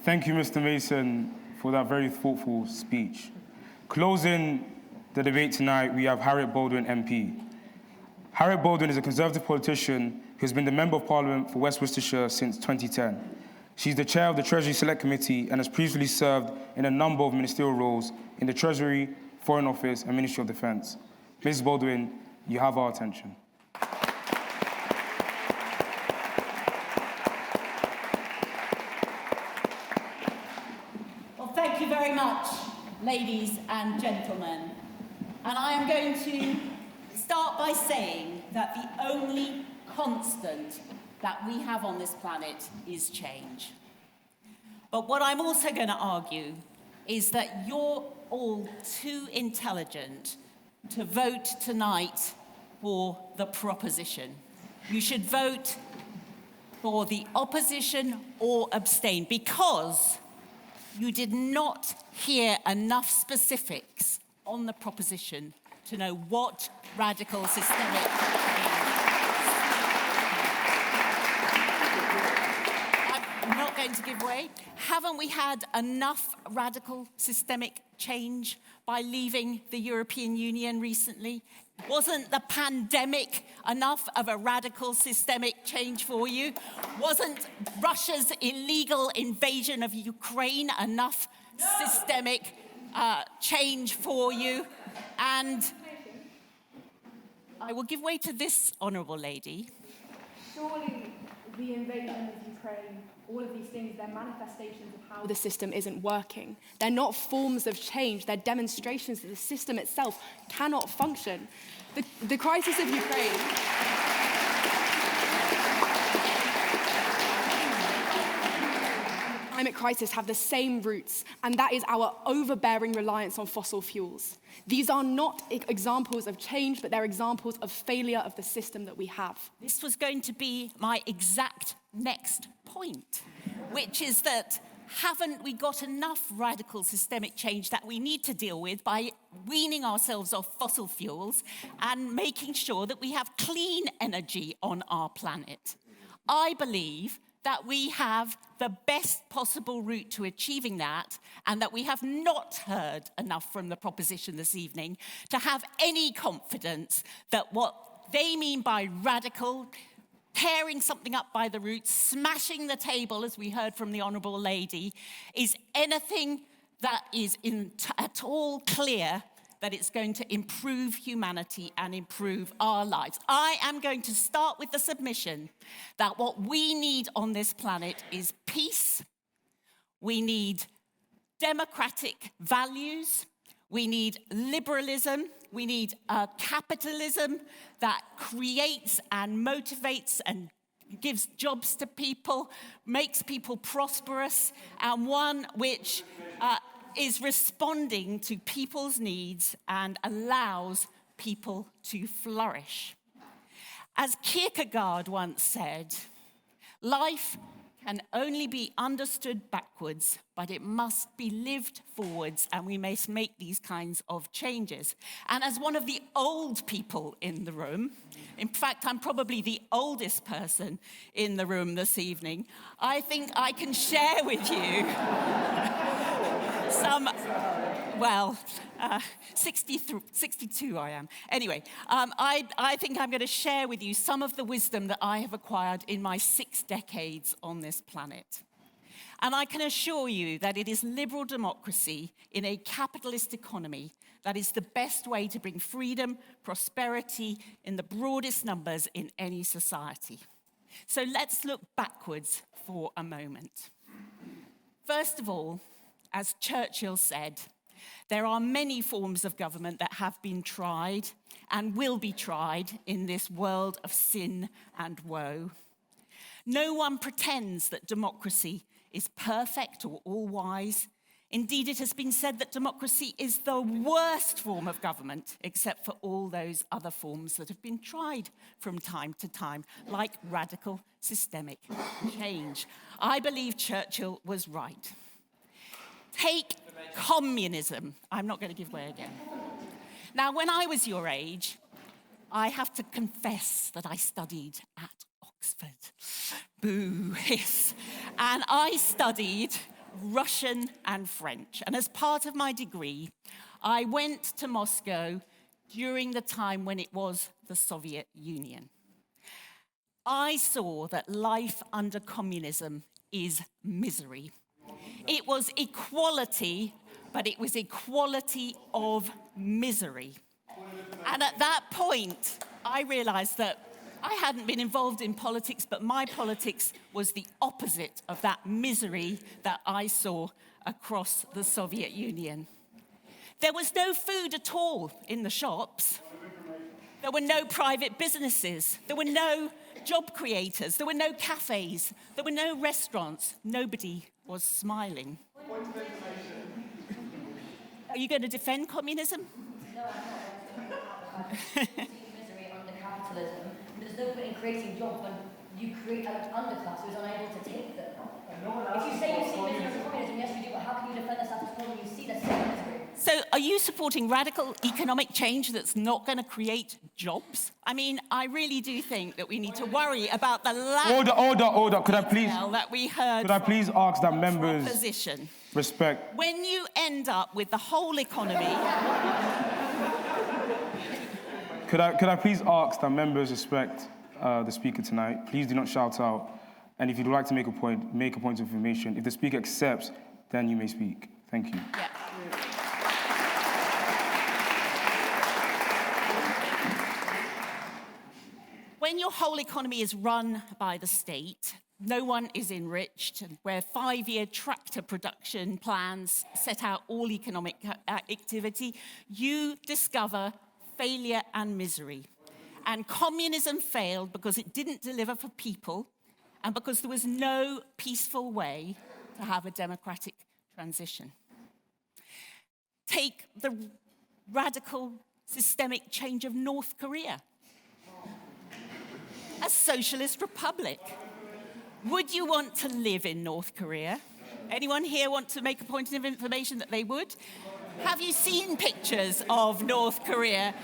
Thank you, Mr. Mason, for that very thoughtful speech. Closing the debate tonight, we have Harriet Baldwin, MP. Harriet Baldwin is a Conservative politician who has been the Member of Parliament for West Worcestershire since 2010. She's the chair of the Treasury Select Committee and has previously served in a number of ministerial roles in the Treasury, Foreign Office, and Ministry of Defence. Mrs. Baldwin, you have our attention. Well, thank you very much, ladies and gentlemen. And I am going to start by saying that the only constant that we have on this planet is change. But what I'm also going to argue is that you're all too intelligent to vote tonight for the proposition. You should vote for the opposition or abstain because you did not hear enough specifics on the proposition to know what radical systemic change. I'm not going to give way. Haven't we had enough radical systemic change by leaving the European Union recently? Wasn't the pandemic enough of a radical systemic change for you? Wasn't Russia's illegal invasion of Ukraine enough systemic change for you? And I will give way to this honourable lady. Surely the invasion of Ukraine, all of these things, they're manifestations of how the system isn't working. They're not forms of change, they're demonstrations that the system itself cannot function. The crisis of Ukraine... climate crisis have the same roots, and that is our overbearing reliance on fossil fuels. These are not examples of change, but they're examples of failure of the system that we have. This was going to be my exact next point, which is that haven't we got enough radical systemic change that we need to deal with by weaning ourselves off fossil fuels and making sure that we have clean energy on our planet? I believe that we have the best possible route to achieving that, and that we have not heard enough from the proposition this evening to have any confidence that what they mean by radical, tearing something up by the roots, smashing the table, as we heard from the honourable lady, is anything that is at all clear that it's going to improve humanity and improve our lives. I am going to start with the submission that what we need on this planet is peace. We need democratic values. We need liberalism. We need a capitalism that creates and motivates and gives jobs to people, makes people prosperous, and one which is responding to people's needs and allows people to flourish. As Kierkegaard once said, life can only be understood backwards, but it must be lived forwards, and we must make these kinds of changes. And as one of the old people in the room, in fact, I'm probably the oldest person in the room this evening, I think I can share with you 62 I am. Anyway, I think I'm going to share with you some of the wisdom that I have acquired in my 6 decades on this planet. And I can assure you that it is liberal democracy in a capitalist economy that is the best way to bring freedom, prosperity in the broadest numbers in any society. So let's look backwards for a moment. First of all, as Churchill said, there are many forms of government that have been tried and will be tried in this world of sin and woe. No one pretends that democracy is perfect or all-wise. Indeed, it has been said that democracy is the worst form of government, except for all those other forms that have been tried from time to time, like radical systemic change. I believe Churchill was right. Take communism. I'm not going to give way again. Now, when I was your age, I have to confess that I studied at Oxford. Boo, hiss. And I studied Russian and French. And as part of my degree, I went to Moscow during the time when it was the Soviet Union. I saw that life under communism is misery. It was equality, but it was equality of misery. And at that point, I realized that I hadn't been involved in politics, but my politics was the opposite of that misery that I saw across the Soviet Union. There was no food at all in the shops. There were no private businesses. There were no job creators. There were no cafes. There were no restaurants. Nobody was smiling. Are you going to defend communism? No, I'm not. Misery under capitalism. There's no point in creating jobs when you create an underclass who is unable to take them. If you say you see misery under communism, yes, you do, but how can you defend the status quo when you see the same misery? So are you supporting radical economic change that's not going to create jobs? I mean, I really do think that we need to worry about the lack Order. Could I please ask that members proposition. Respect. When you end up with the whole economy... Could I please ask that members respect the speaker tonight? Please do not shout out. And if you'd like to make a point of information. If the speaker accepts, then you may speak. Thank you. Yeah. When your whole economy is run by the state, no one is enriched, and where 5-year tractor production plans set out all economic activity, you discover failure and misery. And communism failed because it didn't deliver for people and because there was no peaceful way to have a democratic transition. Take the radical systemic change of North Korea. A socialist republic. Would you want to live in North Korea? Anyone here want to make a point of information that they would? Have you seen pictures of North Korea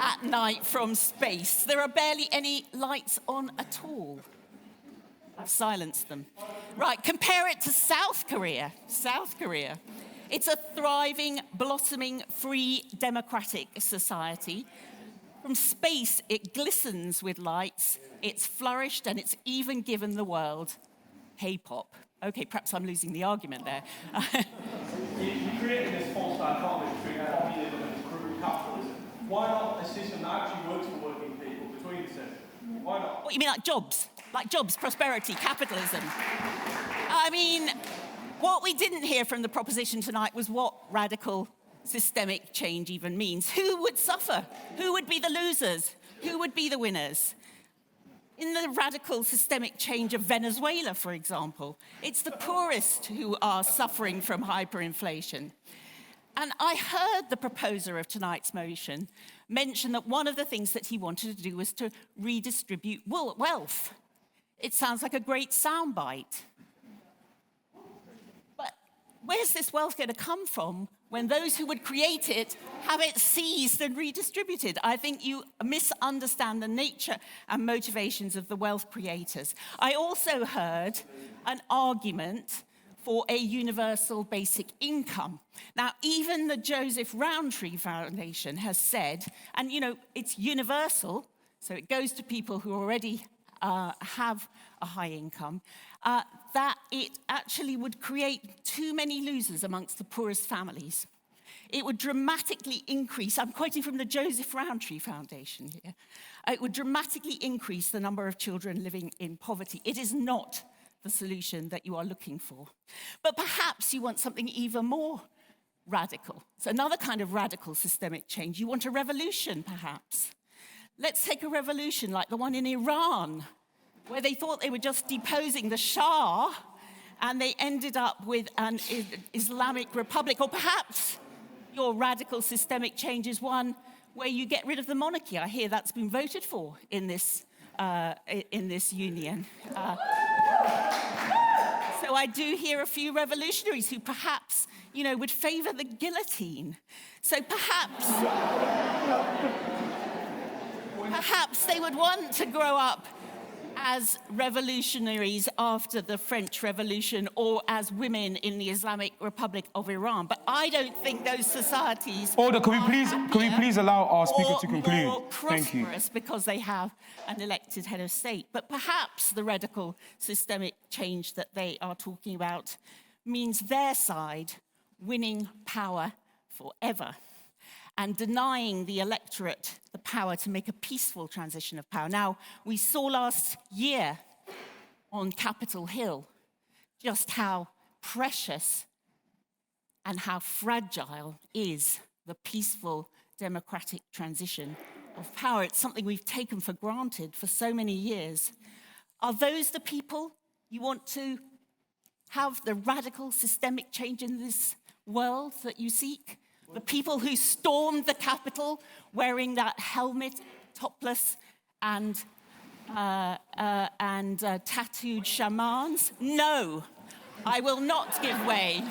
at night from space? There are barely any lights on at all. I've silenced them. Right, compare it to South Korea. South Korea. It's a thriving, blossoming, free, democratic society. From space, it glistens with lights, it's flourished, and it's even given the world K-pop. Okay, perhaps I'm losing the argument there. You created this false dichotomy between communism and crude capitalism. Why not a system that actually works for working people between the systems? Why not? What, you mean like jobs? Like jobs, prosperity, capitalism? I mean, what we didn't hear from the proposition tonight was what radical systemic change even means. Who would suffer? Who would be the losers? Who would be the winners? In the radical systemic change of Venezuela, for example, it's the poorest who are suffering from hyperinflation. And I heard the proposer of tonight's motion mention that one of the things that he wanted to do was to redistribute wealth. It sounds like a great soundbite. But where's this wealth going to come from when those who would create it have it seized and redistributed? I think you misunderstand the nature and motivations of the wealth creators. I also heard an argument for a universal basic income. Now, even the Joseph Rowntree Foundation has said, and you know, it's universal, so it goes to people who already have a high income, that it actually would create too many losers amongst the poorest families. It would dramatically increase, I'm quoting from the Joseph Rowntree Foundation here, it would dramatically increase the number of children living in poverty. It is not the solution that you are looking for. But perhaps you want something even more radical. So another kind of radical systemic change. You want a revolution, perhaps. Let's take a revolution like the one in Iran, where they thought they were just deposing the Shah, and they ended up with an Islamic republic. Or perhaps your radical systemic change is one where you get rid of the monarchy. I hear that's been voted for in this union. So I do hear a few revolutionaries who perhaps, you know, would favor the guillotine. So perhaps they would want to grow up as revolutionaries after the French Revolution or as women in the Islamic Republic of Iran. But I don't think those societies Order, can we are please allow our speaker or to conclude? more Thank you. prosperous because they have an elected head of state. But perhaps the radical systemic change that they are talking about means their side winning power forever and denying the electorate the power to make a peaceful transition of power. Now, we saw last year on Capitol Hill just how precious and how fragile is the peaceful democratic transition of power. It's something we've taken for granted for so many years. Are those the people you want to have the radical systemic change in this world that you seek? The people who stormed the Capitol wearing that helmet, topless, and tattooed shamans? No, I will not give way.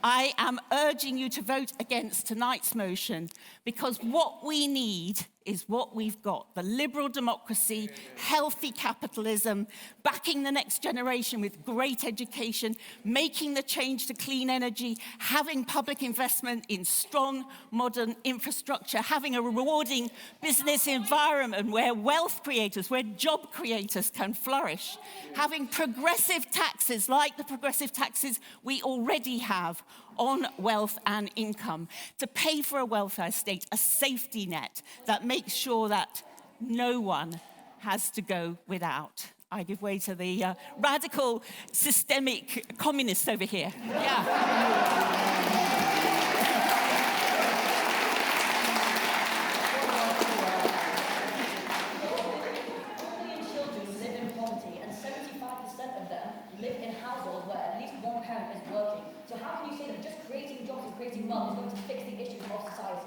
I am urging you to vote against tonight's motion because what we need is what we've got: the liberal democracy, healthy capitalism, backing the next generation with great education, making the change to clean energy, having public investment in strong, modern infrastructure, having a rewarding business environment where wealth creators, where job creators can flourish, having progressive taxes like the progressive taxes we already have on wealth and income, to pay for a welfare state, a safety net that makes sure that no one has to go without. I give way to the radical systemic communists over here. Yeah. Children live in poverty, and 75% of them live in households where at least one parent is working. So how can you say that just creating jobs and creating wealth is going to fix the issues of society?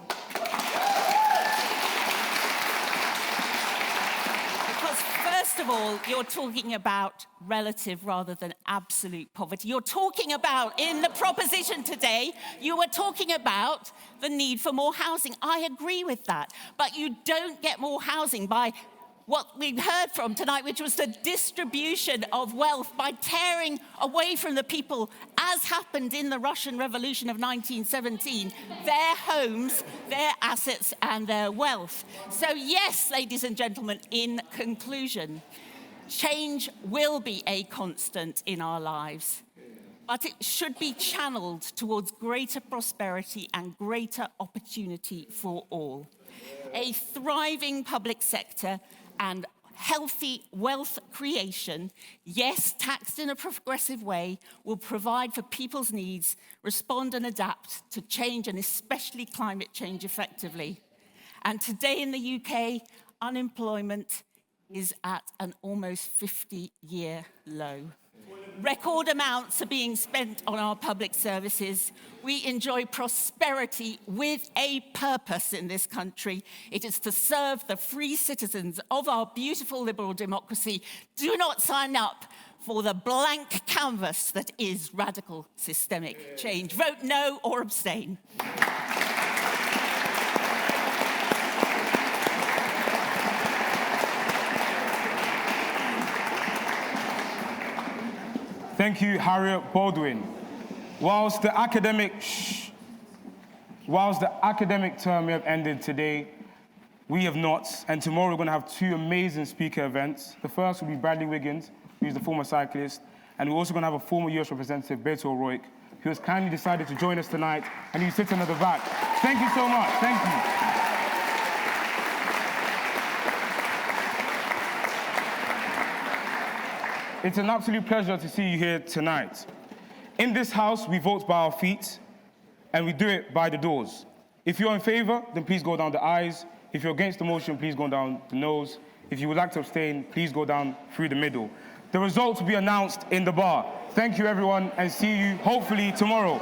Because first of all, you're talking about relative rather than absolute poverty. You're talking about, in the proposition today, you were talking about the need for more housing. I agree with that. But you don't get more housing by what we've heard from tonight, which was the distribution of wealth by tearing away from the people, as happened in the Russian Revolution of 1917, their homes, their assets, and their wealth. So yes, ladies and gentlemen, in conclusion, change will be a constant in our lives, but it should be channeled towards greater prosperity and greater opportunity for all. A thriving public sector and healthy wealth creation, yes, taxed in a progressive way, will provide for people's needs, respond and adapt to change, and especially climate change effectively. And today in the UK, unemployment is at an almost 50-year low. Record amounts are being spent on our public services. We enjoy prosperity with a purpose in this country. It is to serve the free citizens of our beautiful liberal democracy. Do not sign up for the blank canvas that is radical systemic change. Vote no or abstain. Thank you, Harriet Baldwin. Whilst the academic term may have ended today, we have not, and tomorrow we're going to have two amazing speaker events. The first will be Bradley Wiggins, who's the former cyclist, and we're also going to have a former US representative, Beto O'Rourke, who has kindly decided to join us tonight, and he's sitting at the back. Thank you so much. Thank you. It's an absolute pleasure to see you here tonight. In this house, we vote by our feet, and we do it by the doors. If you're in favor, then please go down the aisles. If you're against the motion, please go down the nose. If you would like to abstain, please go down through the middle. The results will be announced in the bar. Thank you, everyone, and see you, hopefully, tomorrow.